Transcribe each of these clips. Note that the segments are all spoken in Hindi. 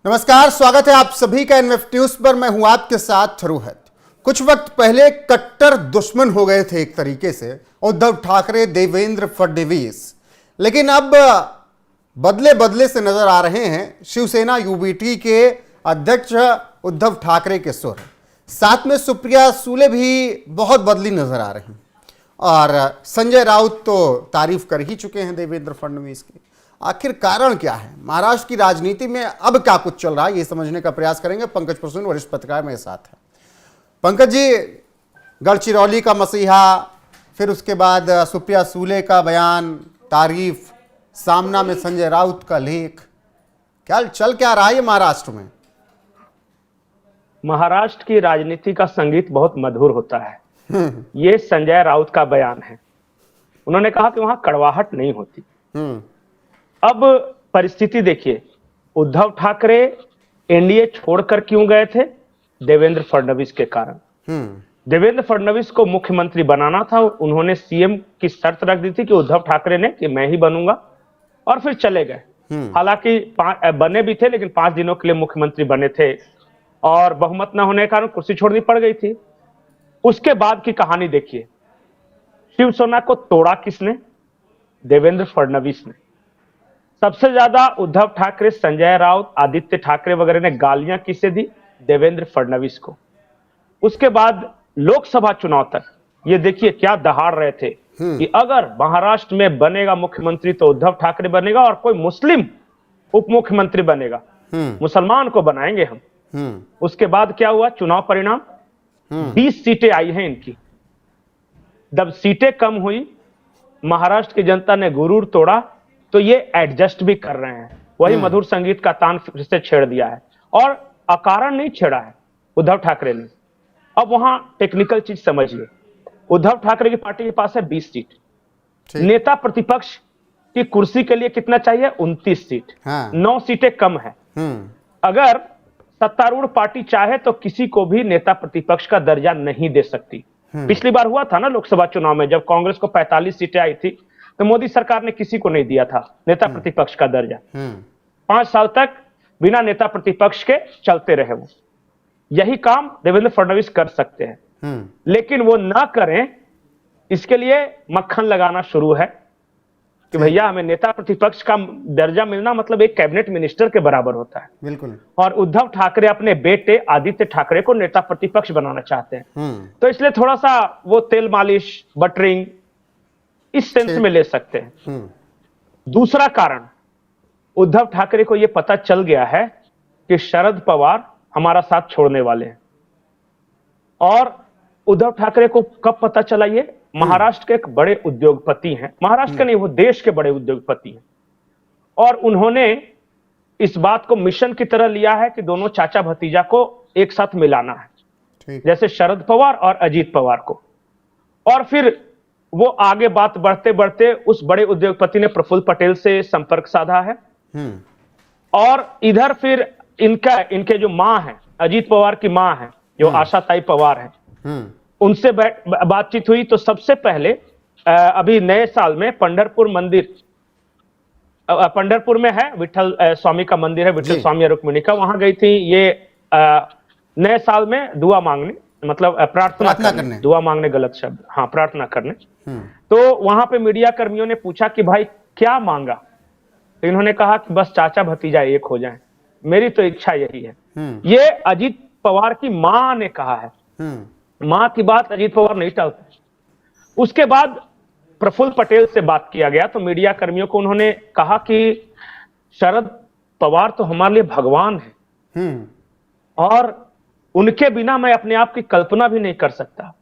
नमस्कार, स्वागत है आप सभी का एनएफ न्यूज पर। मैं हूं आपके साथ रोहित। कुछ वक्त पहले कट्टर दुश्मन हो गए थे एक तरीके से उद्धव ठाकरे, देवेंद्र फडणवीस, लेकिन अब बदले बदले से नजर आ रहे हैं शिवसेना यूबीटी के अध्यक्ष उद्धव ठाकरे के सुर। साथ में सुप्रिया सुले भी बहुत बदली नजर आ रही हैं और संजय राउत तो तारीफ कर ही चुके हैं देवेंद्र फडणवीस की। आखिर कारण क्या है? महाराष्ट्र की राजनीति में अब क्या कुछ चल रहा है, ये समझने का प्रयास करेंगे। पंकज प्रसून वरिष्ठ पत्रकार मेरे साथ है। पंकज जी, गढ़चिरौली का मसीहा, फिर उसके बाद सुप्रिया सुले का बयान, तारीफ, सामना में संजय राउत का लेख, क्या चल क्या रहा है ये महाराष्ट्र में? महाराष्ट्र की राजनीति का संगीत बहुत मधुर होता है। ये संजय राउत का बयान है। उन्होंने कहा कि वहां कड़वाहट नहीं होती। अब परिस्थिति देखिए, उद्धव ठाकरे एनडीए छोड़कर क्यों गए थे? देवेंद्र फडणवीस के कारण। देवेंद्र फडणवीस को मुख्यमंत्री बनाना था। उन्होंने सीएम की शर्त रख दी थी कि उद्धव ठाकरे ने कि मैं ही बनूंगा, और फिर चले गए। हालांकि बने भी थे, लेकिन 5 दिनों के लिए मुख्यमंत्री बने थे और बहुमत न होने के कारण कुर्सी छोड़नी पड़ गई थी। उसके बाद की कहानी देखिए, शिवसेना को तोड़ा किसने? देवेंद्र फडणवीस ने। सबसे ज्यादा उद्धव ठाकरे, संजय राउत, आदित्य ठाकरे वगैरह ने गालियां किसे दी? देवेंद्र फडणवीस को। उसके बाद लोकसभा चुनाव तक ये देखिए क्या दहाड़ रहे थे कि अगर महाराष्ट्र में बनेगा मुख्यमंत्री तो उद्धव ठाकरे बनेगा और कोई मुस्लिम उप मुख्यमंत्री बनेगा, मुसलमान को बनाएंगे हम। उसके बाद क्या हुआ? चुनाव परिणाम 20 सीटें आई हैं इनकी। जब सीटें कम हुई, महाराष्ट्र की जनता ने गुरूर तोड़ा, तो ये एडजस्ट भी कर रहे हैं। वही मधुर संगीत का तान फिर से छेड़ दिया है, और अकारण नहीं छेड़ा है उद्धव ठाकरे ने। अब वहां टेक्निकल चीज समझिए। उद्धव ठाकरे की पार्टी के पास है 20 सीट। नेता प्रतिपक्ष की कुर्सी के लिए कितना चाहिए? 29 सीट। 9 सीटें कम है। अगर सत्तारूढ़ पार्टी चाहे तो किसी को भी नेता प्रतिपक्ष का दर्जा नहीं दे सकती। पिछली बार हुआ था ना लोकसभा चुनाव में, जब कांग्रेस को 45 सीटें आई थी तो मोदी सरकार ने किसी को नहीं दिया था नेता प्रतिपक्ष का दर्जा। 5 साल तक बिना नेता प्रतिपक्ष के चलते रहे वो। यही काम देवेंद्र फडणवीस कर सकते हैं, लेकिन वो ना करें, इसके लिए मक्खन लगाना शुरू है कि भैया हमें नेता प्रतिपक्ष का दर्जा मिलना मतलब एक कैबिनेट मिनिस्टर के बराबर होता है। बिल्कुल। और उद्धव ठाकरे अपने बेटे आदित्य ठाकरे को नेता प्रतिपक्ष बनाना चाहते हैं। तो इसलिए थोड़ा सा वो तेल मालिश, बटरिंग इस सेंस में ले सकते हैं। दूसरा कारण, उद्धव ठाकरे को यह पता चल गया है कि शरद पवार हमारा साथ छोड़ने वाले हैं। और उद्धव ठाकरे को कब पता चला? ये महाराष्ट्र के एक बड़े उद्योगपति हैं, महाराष्ट्र के नहीं, वो देश के बड़े उद्योगपति हैं, और उन्होंने इस बात को मिशन की तरह लिया है कि दोनों चाचा भतीजा को एक साथ मिलाना है, जैसे शरद पवार और अजीत पवार को। और फिर वो आगे बात बढ़ते बढ़ते उस बड़े उद्योगपति ने प्रफुल्ल पटेल से संपर्क साधा है, और इधर फिर इनके जो मां है, अजीत पवार की मां है जो आशाताई पवार है, उनसे बातचीत हुई। तो सबसे पहले अभी नए साल में पंढरपुर मंदिर, पंढरपुर में है विठल स्वामी का मंदिर है, विठल स्वामी रुक्मिणी का, वहां गई थी ये नए साल में दुआ मांगने, मतलब प्रार्थना करने। दुआ मांगने गलत शब्द, हाँ, प्रार्थना करने। तो वहां पे मीडिया कर्मियों ने पूछा कि भाई क्या मांगा? तो इन्होंने कहा कि बस चाचा भतीजा एक हो जाएं, मेरी तो इच्छा यही है। ये अजीत पवार की मां ने कहा है। मां की बात अजीत पवार नहीं टालते। उसके बाद प्रफुल्ल पटेल से बात किया गया, तो मीडिया कर्मियों को उन्होंने कहा कि शरद पवार तो हमारे लिए भगवान है, और उनके बिना मैं अपने आप की कल्पना भी नहीं कर सकता।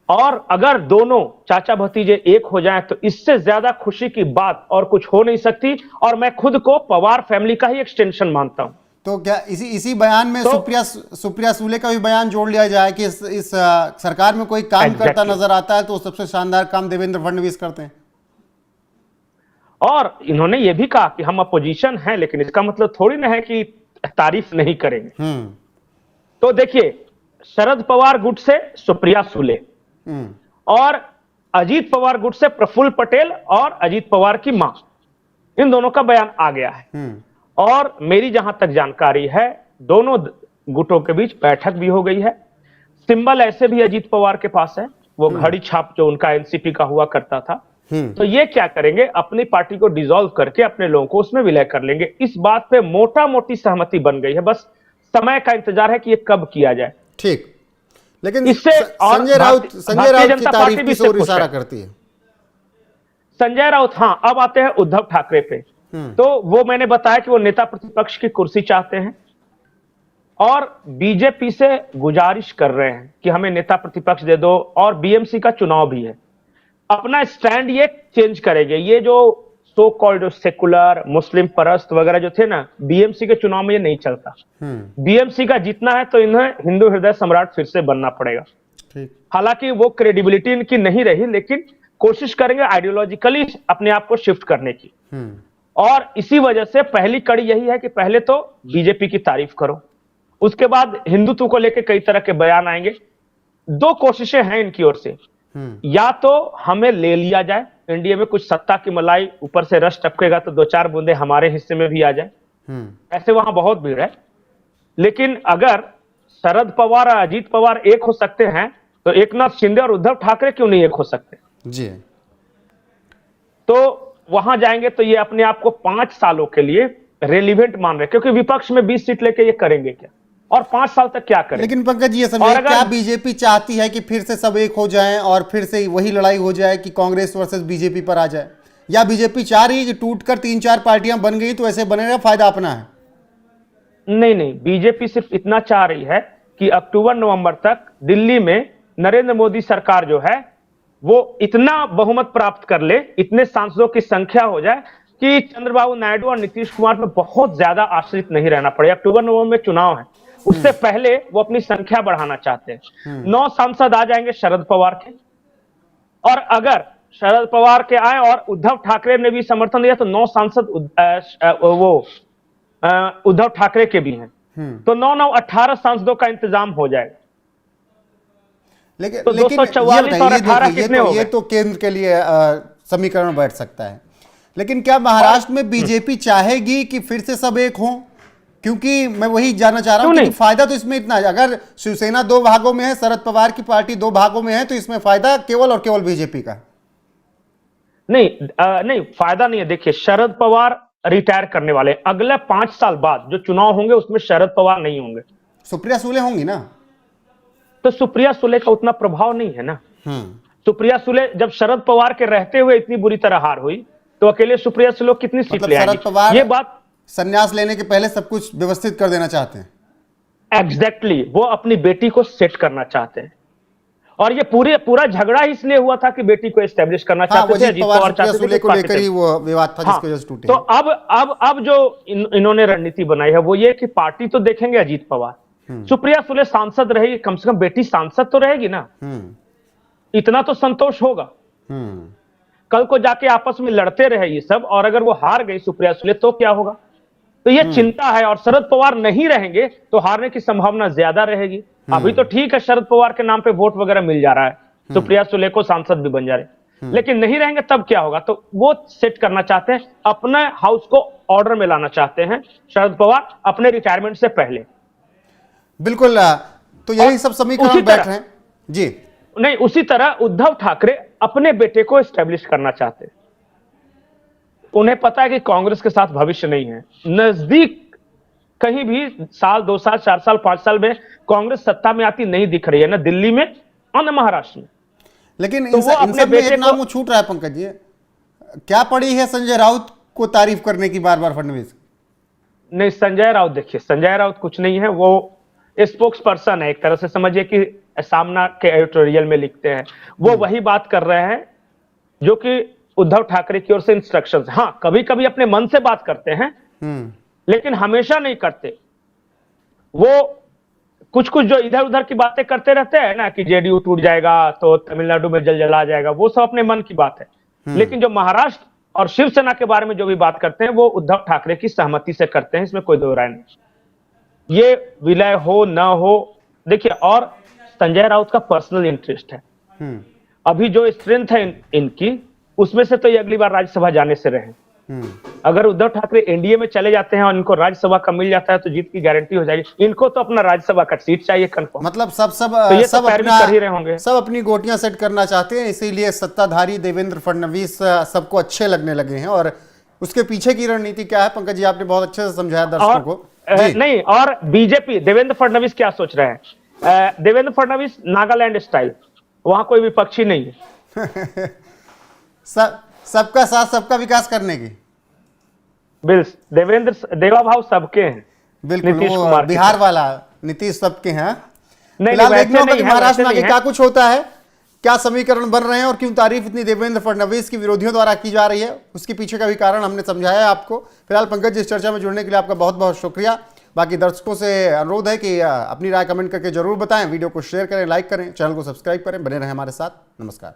और अगर दोनों चाचा भतीजे एक हो जाएं तो इससे ज्यादा खुशी की बात और कुछ हो नहीं सकती, और मैं खुद को पवार फैमिली का ही एक्सटेंशन मानता हूं। तो क्या इसी बयान में सुप्रिया सुले का भी बयान जोड़ लिया जाए कि इस सरकार में कोई काम करता नजर आता है तो सबसे शानदार काम देवेंद्र फडणवीस करते हैं? और इन्होंने ये भी कहा कि हम अपोजिशन हैं, लेकिन इसका मतलब थोड़ी ना है कि तारीफ नहीं करेंगे। तो देखिए, शरद पवार गुट से सुप्रिया सुले, और अजीत पवार गुट से प्रफुल्ल पटेल और अजीत पवार की मां, इन दोनों का बयान आ गया है। और मेरी जहां तक जानकारी है दोनों गुटों के बीच बैठक भी हो गई है। सिंबल ऐसे भी अजीत पवार के पास है, वो घड़ी छाप जो उनका एनसीपी का हुआ करता था। तो ये क्या करेंगे, अपनी पार्टी को डिसॉल्व करके अपने लोगों को उसमें विलय कर लेंगे। इस बात पे मोटा मोटी सहमति बन गई है, बस समय का इंतजार है कि ये कब किया जाए। ठीक, लेकिन इससे संजय राउत की तारीफ किस ओर इशारा करती है? संजय राउत, हाँ, अब आते हैं उद्धव ठाकरे पे। तो वो मैंने बताया कि वो नेता प्रतिपक्ष की कुर्सी चाहते हैं और बीजेपी से गुजारिश कर रहे हैं कि हमें नेता प्रतिपक्ष दे दो, और बीएमसी का चुनाव भी है। अपना स्टैंड ये चेंज करेंगे। ये जो सो कॉल्ड सेकुलर मुस्लिम परस्त वगैरह जो थे ना, बीएमसी के चुनाव में ये नहीं चलता। बीएमसी का जीतना है तो इन्हें हिंदू हृदय सम्राट फिर से बनना पड़ेगा। हालांकि वो क्रेडिबिलिटी इनकी नहीं रही, लेकिन कोशिश करेंगे आइडियोलॉजिकली अपने आप को शिफ्ट करने की। और इसी वजह से पहली कड़ी यही है कि पहले तो बीजेपी की तारीफ करो, उसके बाद हिंदुत्व को लेकर कई तरह के बयान आएंगे। दो कोशिशें हैं इनकी ओर से, या तो हमें ले लिया जाए इंडिया में, कुछ सत्ता की मलाई ऊपर से रस टपकेगा तो दो चार बूंदे हमारे हिस्से में भी आ जाए, ऐसे वहां बहुत भीड़ है। लेकिन अगर शरद पवार और अजीत पवार एक हो सकते हैं तो एकनाथ शिंदे और उद्धव ठाकरे क्यों नहीं एक हो सकते जी? तो वहां जाएंगे तो ये अपने आप को 5 सालों के लिए रेलिवेंट मान रहे, क्योंकि विपक्ष में 20 सीट लेके ये करेंगे क्या, और 5 साल तक क्या करेंगे? लेकिन पंकज जी, ये समझिए, क्या बीजेपी चाहती है कि फिर से सब एक हो जाएं और फिर से वही लड़ाई हो जाए कि कांग्रेस वर्सेस बीजेपी पर आ जाए, या बीजेपी चाह रही है कि टूटकर 3-4 पार्टियां बन गई तो ऐसे बनेगा, फायदा अपना है? नहीं, बीजेपी सिर्फ इतना चाह रही है कि अक्टूबर नवंबर तक दिल्ली में नरेंद्र मोदी सरकार जो है वो इतना बहुमत प्राप्त कर ले, इतने सांसदों की संख्या हो जाए कि चंद्रबाबू नायडू और नीतीश कुमार पे बहुत ज्यादा आश्रित नहीं रहना पड़े। अक्टूबर नवंबर में चुनाव है, उससे पहले वो अपनी संख्या बढ़ाना चाहते हैं। 9 सांसद आ जाएंगे शरद पवार के, और अगर शरद पवार के आए और उद्धव ठाकरे ने भी समर्थन दिया तो 9 सांसद उद्धव ठाकरे के भी हैं, तो 9-9 18 सांसदों का इंतजाम हो जाएगा। लेकिन तो 244 और 18 कितने हो गए? ये तो केंद्र के लिए समीकरण बैठ सकता है, लेकिन क्या महाराष्ट्र में बीजेपी चाहेगी कि फिर से सब एक हों? क्योंकि मैं वही जानना चाह रहा हूं कि फायदा तो इसमें इतना है, अगर शिवसेना 2 भागों में है, शरद पवार की पार्टी 2 भागों में है, तो इसमें फायदा केवल और केवल बीजेपी का। नहीं, फायदा नहीं है। देखिए, शरद पवार रिटायर करने वाले, अगले 5 साल बाद जो चुनाव होंगे उसमें शरद पवार नहीं होंगे। सुप्रिया सुले होंगी ना? तो सुप्रिया सुले का उतना प्रभाव नहीं है ना। सुप्रिया सुले जब शरद पवार के रहते हुए इतनी बुरी तरह हार हुई, तो अकेले सुप्रिया सुले कितनी सीट ले आएंगी? शरद पवार ये बात संन्यास लेने के पहले सब कुछ व्यवस्थित कर देना चाहते हैं। एग्जैक्टली, वो अपनी बेटी को सेट करना चाहते हैं, और ये पूरा झगड़ा ही इसलिए हुआ था कि बेटी को एस्टेब्लिश करना चाहते थे। अजीत पवार चाहते थे को लेकर ही वो विवाद था जिसकी वजह से टूटे। तो अब जो इन्होंने रणनीति बनाई है वो ये कि पार्टी तो देखेंगे अजीत पवार, सुप्रिया सुले सांसद रहेगी, कम से कम बेटी सांसद तो रहेगी ना, इतना तो संतोष होगा। कल को जाके आपस में लड़ते रहे ये सब, और अगर वो हार गई सुप्रिया सुले तो क्या होगा? तो ये चिंता है, और शरद पवार नहीं रहेंगे तो हारने की संभावना ज्यादा रहेगी। अभी तो ठीक है, शरद पवार के नाम पे वोट वगैरह मिल जा रहा है, सुप्रिया सुले को सांसद भी बन जा रहे, लेकिन नहीं रहेंगे तब क्या होगा? तो वो सेट करना चाहते हैं, अपने हाउस को ऑर्डर में लाना चाहते हैं शरद पवार अपने रिटायरमेंट से पहले। बिल्कुल, तो यही सब समीकरण बैठ रहे हैं जी। नहीं, उसी तरह उद्धव ठाकरे अपने बेटे को एस्टेब्लिश करना चाहते हैं। उन्हें पता है कि कांग्रेस के साथ भविष्य नहीं है, नजदीक कहीं भी साल 2 साल 4 साल 5 साल में कांग्रेस सत्ता में आती नहीं दिख रही है, ना दिल्ली में और न महाराष्ट्र में। लेकिन तो इन सब में एक नाम छूट रहा है पंकज जी, क्या पड़ी है संजय राउत को तारीफ करने की बार बार फडणवीस? नहीं, संजय राउत, देखिए संजय राउत कुछ नहीं है, वो स्पोक्स पर्सन है, एक तरह से समझिए कि सामना के एडिटोरियल में लिखते हैं, वो वही बात कर रहे हैं जो कि उद्धव ठाकरे की ओर से इंस्ट्रक्शंस। हाँ, कभी कभी अपने मन से बात करते हैं, लेकिन हमेशा नहीं करते। वो कुछ जो इधर उधर की बातें करते रहते हैं ना, कि जेडीयू टूट जाएगा तो तमिलनाडु में जला जाएगा, वो सब अपने मन की बात है। लेकिन जो महाराष्ट्र और शिवसेना के बारे में जो भी बात करते हैं वो उद्धव ठाकरे की सहमति से करते हैं, इसमें कोई दो राय नहीं। ये विलय हो ना हो, देखिए, और संजय राउत का पर्सनल इंटरेस्ट है। अभी जो स्ट्रेंथ है इनकी, उसमें से तो ये अगली बार राज्यसभा जाने से रहे, अगर उद्धव ठाकरे एनडीए में चले जाते हैं और इनको राज्यसभा का मिल जाता है तो जीत की गारंटी हो जाएगी। इनको तो अपना राज्यसभा का सीट चाहिए कंफर्म। मतलब सब तो ये सब तो पैरवी कर ही रहे होंगे। सब अपनी गोटियां सेट करना चाहते हैं, इसीलिए सत्ताधारी देवेंद्र फडणवीस सबको अच्छे लगने लगे हैं। और उसके पीछे की रणनीति क्या है पंकज जी, आपने बहुत अच्छे से समझाया दर्शकों को। नहीं, और बीजेपी देवेंद्र फडणवीस क्या सोच रहे हैं? देवेंद्र फडणवीस नागालैंड स्टाइल, वहां कोई विपक्षी नहीं है। सबका साथ सबका विकास करने की देवेंद्र देवा भाव सबके हैं। बिल्कुल, नीतीश वो कुमार बिहार वाला नीतीश सबके हैं। नहीं, फिलहाल वैसे देखना होगा कि नहीं है, महाराष्ट्र में वैसे आगे नहीं क्या है। कुछ होता है, क्या समीकरण बन रहे हैं और क्यों तारीफ इतनी देवेंद्र फडणवीस की विरोधियों द्वारा की जा रही है, उसके पीछे का भी कारण हमने समझाया है आपको। फिलहाल पंकज जी, इस चर्चा में जुड़ने के लिए आपका बहुत बहुत शुक्रिया। बाकी दर्शकों से अनुरोध है कि अपनी राय कमेंट करके जरूर बताएं, वीडियो को शेयर करें, लाइक करें, चैनल को सब्सक्राइब करें, बने रहें हमारे साथ। नमस्कार।